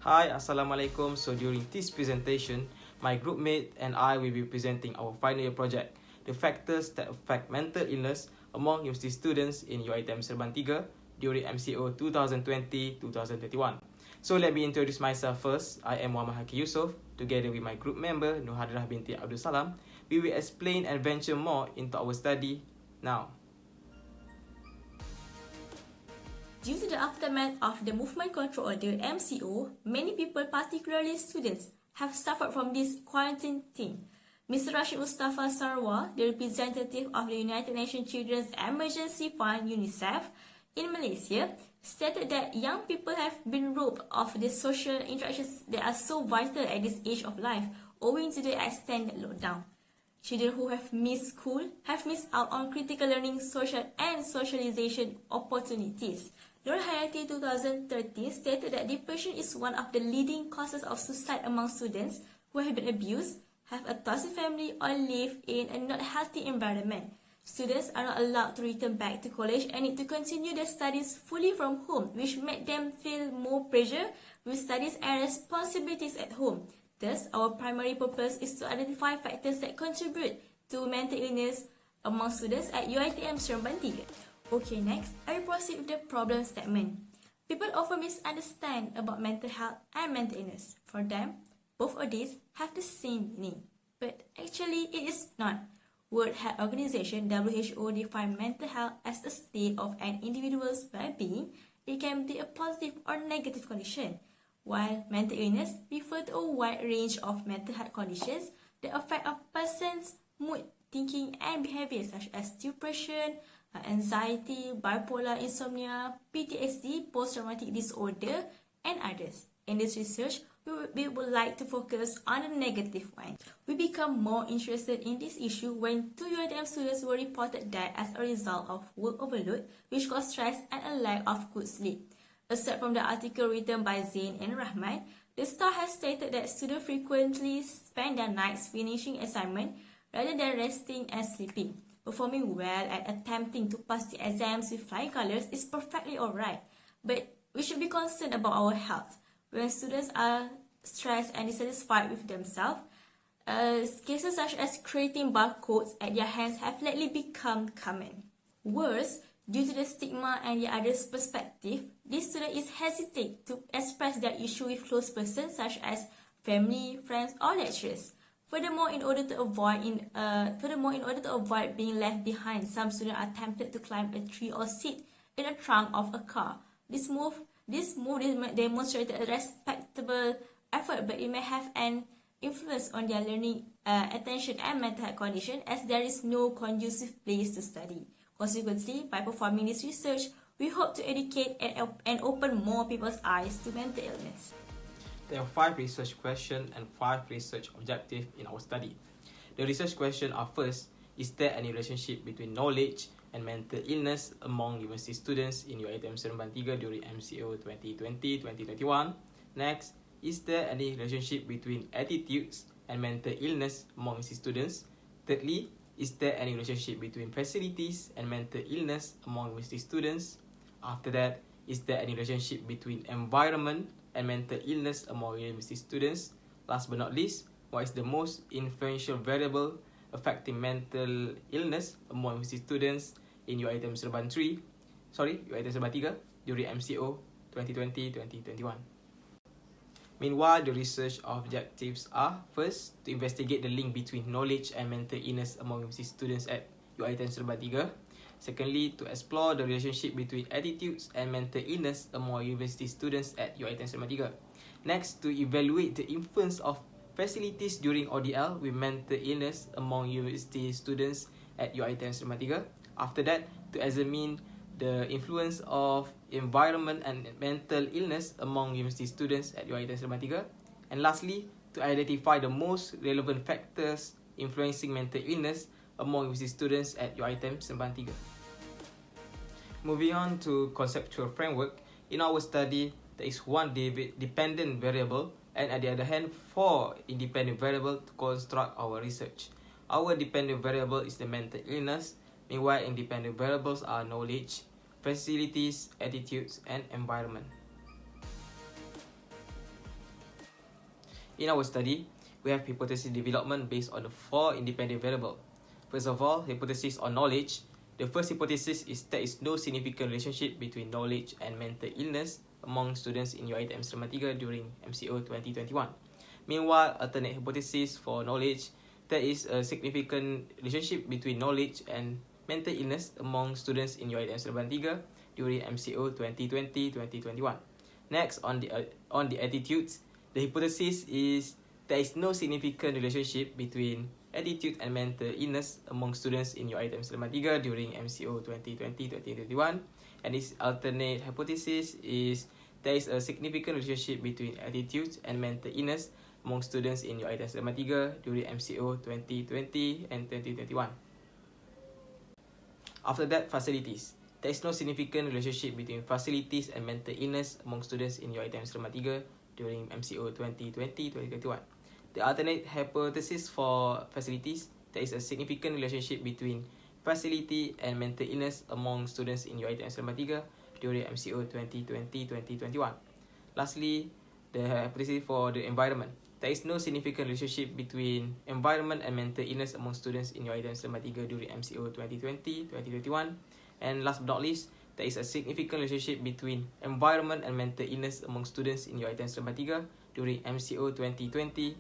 Hi, Assalamualaikum. So during this presentation, my group mate and I will be presenting our final year project, the factors that affect mental illness among university students in UiTM Serban 3 during MCO 2020-2021. So let me introduce myself first. I am Muhammad Hakim together with my group member Hadirah Binti Abdul. We will explain and venture more into our study now. Due to the aftermath of the Movement Control Order (MCO), many people, particularly students, have suffered from this quarantine thing. Mr. Rashid Mustafa Sarwar, the representative of the United Nations Children's Emergency Fund (UNICEF) in Malaysia, stated that young people have been robbed of the social interactions that are so vital at this age of life owing to the extended lockdown. Children who have missed school have missed out on critical learning, social and socialization opportunities. Nur Hayati 2013 stated that depression is one of the leading causes of suicide among students who have been abused, have a toxic family, or live in a not healthy environment. Students are not allowed to return back to college and need to continue their studies fully from home, which made them feel more pressure with studies and responsibilities at home. Thus, our primary purpose is to identify factors that contribute to mental illness among students at UiTM Serban 3. Okay, next, I will proceed with the problem statement. People often misunderstand about mental health and mental illness. For them, both of these have the same meaning, but actually it is not. World Health Organization (WHO) defines mental health as a state of an individual's well-being. It can be a positive or negative condition, while mental illness refers to a wide range of mental health conditions that affect a person's mood, thinking, and behavior, such as depression, anxiety, bipolar, insomnia, PTSD, post-traumatic disorder, and others. In this research, we would like to focus on the negative one. We become more interested in this issue when 2 UiTM students were reported dead as a result of work overload, which caused stress and a lack of good sleep. Aside from the article written by Zain and Rahman, the Star has stated that students frequently spend their nights finishing assignment rather than resting and sleeping. Performing well and attempting to pass the exams with flying colors is perfectly alright, but we should be concerned about our health. When students are stressed and dissatisfied with themselves, cases such as creating barcodes at their hands have lately become common. Worse, due to the stigma and the other's perspective, this student is hesitant to express their issue with close persons such as family, friends, or lecturers. Furthermore, in order to avoid being left behind, some students are tempted to climb a tree or sit in the trunk of a car. This move demonstrated a respectable effort, but it may have an influence on their learning, attention, and mental health condition, as there is no conducive place to study. Consequently, by performing this research, we hope to educate and open more people's eyes to mental illness. There are 5 research questions and 5 research objectives in our study. The research questions are: first, is there any relationship between knowledge and mental illness among university students in UiTM Serban 3 during MCO 2020-2021? Next, is there any relationship between attitudes and mental illness among university students? Thirdly, is there any relationship between facilities and mental illness among university students? After that, is there any relationship between environment and mental illness among university students? Last but not least, what is the most influential variable affecting mental illness among university students in UiTM Serban 3 during MCO 2020-2021? Meanwhile, the research objectives are: first, to investigate the link between knowledge and mental illness among university students at UiTM Serban 3. Secondly, to explore the relationship between attitudes and mental illness among university students at UiTM Serban 3. Next, to evaluate the influence of facilities during ODL with mental illness among university students at UiTM Serban 3. After that, to examine the influence of environment and mental illness among university students at UiTM Serban 3. And lastly, to identify the most relevant factors influencing mental illness among university students at UiTM Serban 3. Moving on to conceptual framework, in our study, there is one dependent variable and on the other hand, 4 independent variables to construct our research. Our dependent variable is the mental illness, meanwhile independent variables are knowledge, facilities, attitudes, and environment. In our study, we have hypothesis development based on the 4 independent variables. First of all, hypothesis on knowledge. The first hypothesis is there is no significant relationship between knowledge and mental illness among students in your item Selama 3 during MCO 2021. Meanwhile, alternate hypothesis for knowledge, there is a significant relationship between knowledge and mental illness among students in your item Selama 3 during MCO 2020-2021. Next, on the attitudes, the hypothesis is there is no significant relationship between attitude and mental illness among students in your item Selama 3 during MCO 2020-2021. And this alternate hypothesis is there is a significant relationship between attitude and mental illness among students in your item Selama 3 during MCO 2020 and 2021. After that, facilities. There is no significant relationship between facilities and mental illness among students in your item Selama 3 during MCO 2020-2021. The alternate hypothesis for facilities, there is a significant relationship between facility and mental illness among students in your item Selama 3 during MCO 2020-2021. Lastly, the hypothesis for the environment. There is no significant relationship between environment and mental illness among students in your item Selama 3 during MCO 2020-2021. And last but not least, there is a significant relationship between environment and mental illness among students in your item Selama 3 during MCO 2020-2021.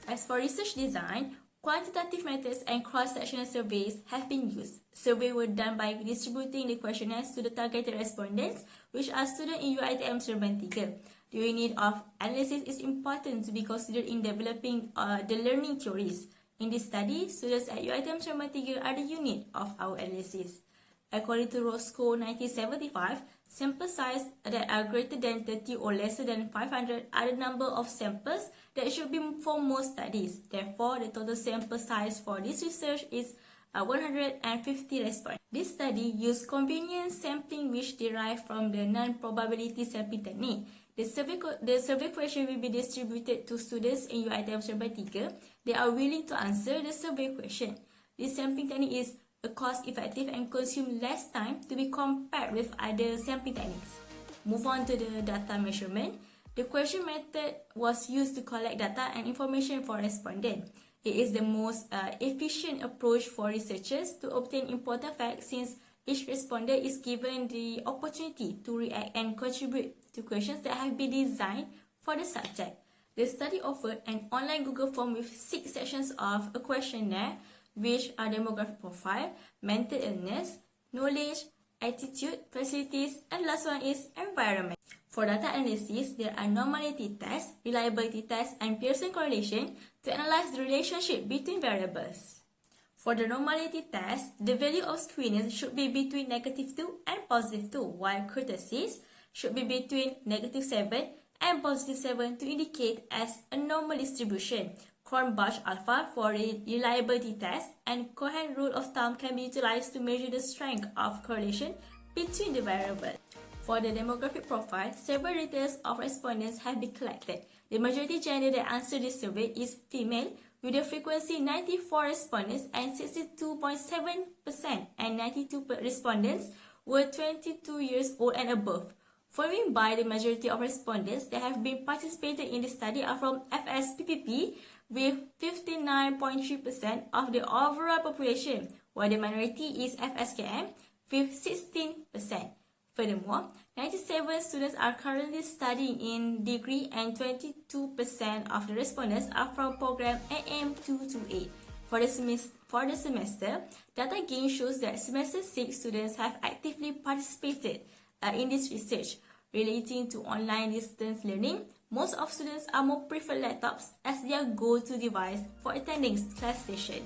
As for research design, quantitative methods and cross-sectional surveys have been used. Surveys were done by distributing the questionnaires to the targeted respondents, which are students in UiTM Serban 3. The unit of analysis is important to be considered in developing the learning theories. In this study, students at UiTM Serban 3 are the unit of our analysis. According to Roscoe 1975, sample size that are greater than 30 or lesser than 500 are the number of samples that should be for most studies. Therefore, the total sample size for this research is 150 respondents. This study used convenience sampling which derived from the non-probability sampling technique. The survey question will be distributed to students in UiTM Serban 3. They are willing to answer the survey question. This sampling technique is cost-effective and consume less time to be compared with other sampling techniques. Move on to the data measurement. The question method was used to collect data and information for respondents. It is the most efficient approach for researchers to obtain important facts since each respondent is given the opportunity to react and contribute to questions that have been designed for the subject. The study offered an online Google form with 6 sections of a questionnaire, which are demographic profile, mental illness, knowledge, attitude, facilities, and last one is environment. For data analysis, there are normality tests, reliability tests, and Pearson correlation to analyze the relationship between variables. For the normality test, the value of skewness should be between -2 and +2, while kurtosis should be between -7 and +7 to indicate as a normal distribution. Cronbach alpha for the reliability test and Cohen rule of thumb can be utilized to measure the strength of correlation between the variables. For the demographic profile, several details of respondents have been collected. The majority gender that answered this survey is female, with a frequency 94 respondents and 62.7%, and 92 respondents were 22 years old and above. Following by the majority of respondents that have been participated in the study are from FSPPP, with 59.3% of the overall population, while the minority is FSKM with 16%. Furthermore, 97 students are currently studying in degree and 22% of the respondents are from program AM228. For the semester, data gain shows that semester 6 students have actively participated in this research. Relating to online distance learning, most of students are more prefer laptops as their go-to device for attending class session.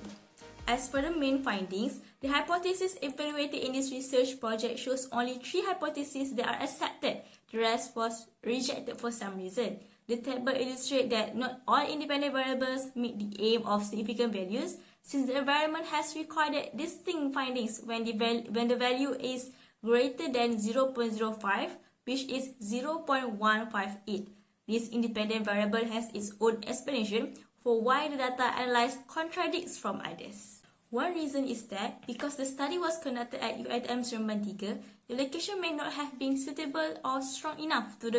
As for the main findings, the hypothesis evaluated in this research project shows only 3 hypotheses that are accepted. The rest was rejected for some reason. The table illustrates that not all independent variables meet the aim of significant values, since the environment has recorded distinct findings when the value is greater than 0.05, which is 0.158. This independent variable has its own explanation for why the data analyzed contradicts from others. One reason is that because the study was conducted at UiTM Serban 3, The location may not have been suitable or strong enough to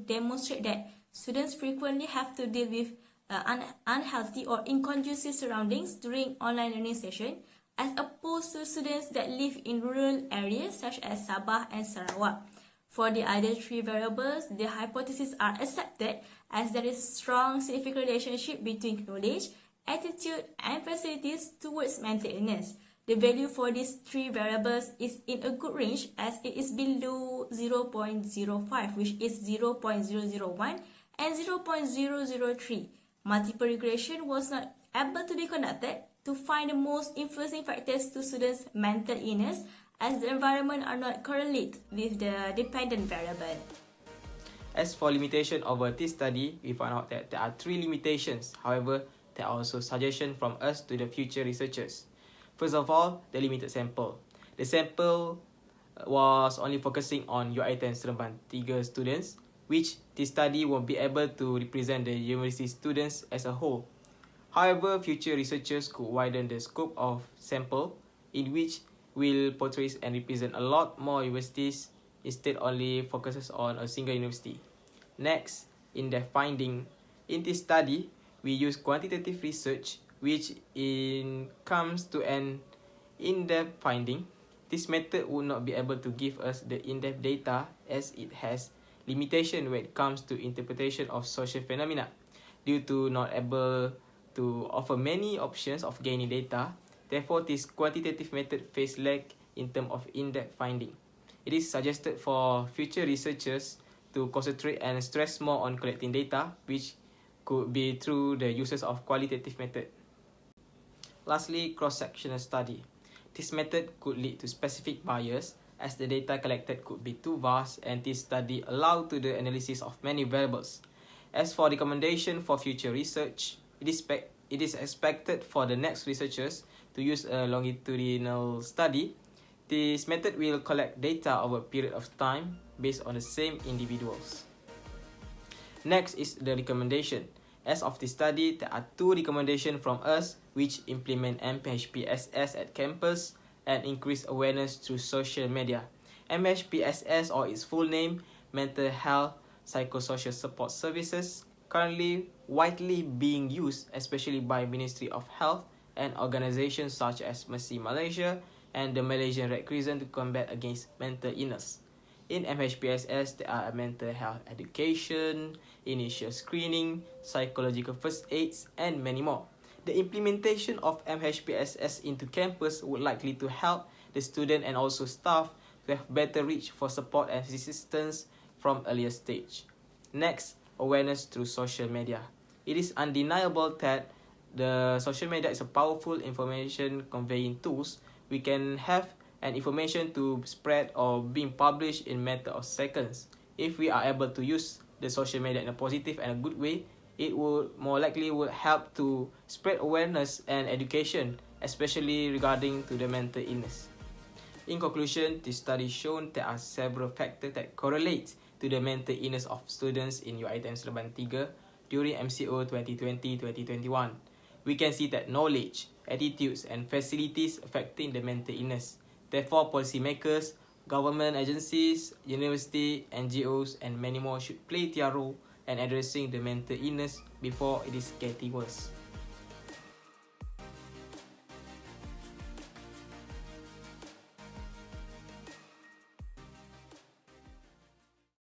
demonstrate that students frequently have to deal with unhealthy or inconducive surroundings during online learning session, as opposed to students that live in rural areas such as Sabah and Sarawak. For the other three variables, the hypotheses are accepted as there is a strong significant relationship between knowledge, attitude, and facilities towards mental illness. The value for these three variables is in a good range as it is below 0.05, which is 0.001 and 0.003. Multiple regression was not able to be conducted to find the most influencing factors to students' mental illness, as the environment are not correlated with the dependent variable. As for limitation of this study, we found out that there are three limitations. However, there are also suggestions from us to the future researchers. First of all, the limited sample. The sample was only focusing on UiTM Seremban 3 students, which this study won't be able to represent the university students as a whole. However, future researchers could widen the scope of sample, in which will portray and represent a lot more universities instead only focuses on a single university. Next, in-depth finding. In this study, we use quantitative research, which comes to an in-depth finding. This method would not be able to give us the in-depth data as it has limitation when it comes to interpretation of social phenomena. Due to not able to offer many options of gaining data, therefore this quantitative method face lag in terms of in-depth finding. It is suggested for future researchers to concentrate and stress more on collecting data, which could be through the uses of qualitative method. Lastly, cross-sectional study. This method could lead to specific bias as the data collected could be too vast, and this study allowed to the analysis of many variables. As for recommendation for future research, it is expected for the next researchers to use a longitudinal study. This method will collect data over a period of time based on the same individuals. Next is the recommendation. As of this study, there are two recommendations from us which implement MHPSS at campus and increase awareness through social media. MHPSS, or its full name, Mental Health Psychosocial Support Services, currently widely being used especially by Ministry of Health and organizations such as Mercy Malaysia and the Malaysian Red Crescent to combat against mental illness. In MHPSS, there are mental health education, initial screening, psychological first aids, and many more. The implementation of MHPSS into campus would likely to help the student and also staff to have better reach for support and assistance from earlier stage. Next, awareness through social media. It is undeniable that the social media is a powerful information conveying tools. We can have an information to spread or being published in matter of seconds. If we are able to use the social media in a positive and a good way, it would more likely help to spread awareness and education, especially regarding to the mental illness. In conclusion, this study shown there are several factors that correlate to the mental illness of students in UiTM Seremban 3 during MCO 2020-2021. We can see that knowledge, attitudes, and facilities affecting the mental illness. Therefore, policymakers, government agencies, university, NGOs, and many more should play their role in addressing the mental illness before it is getting worse.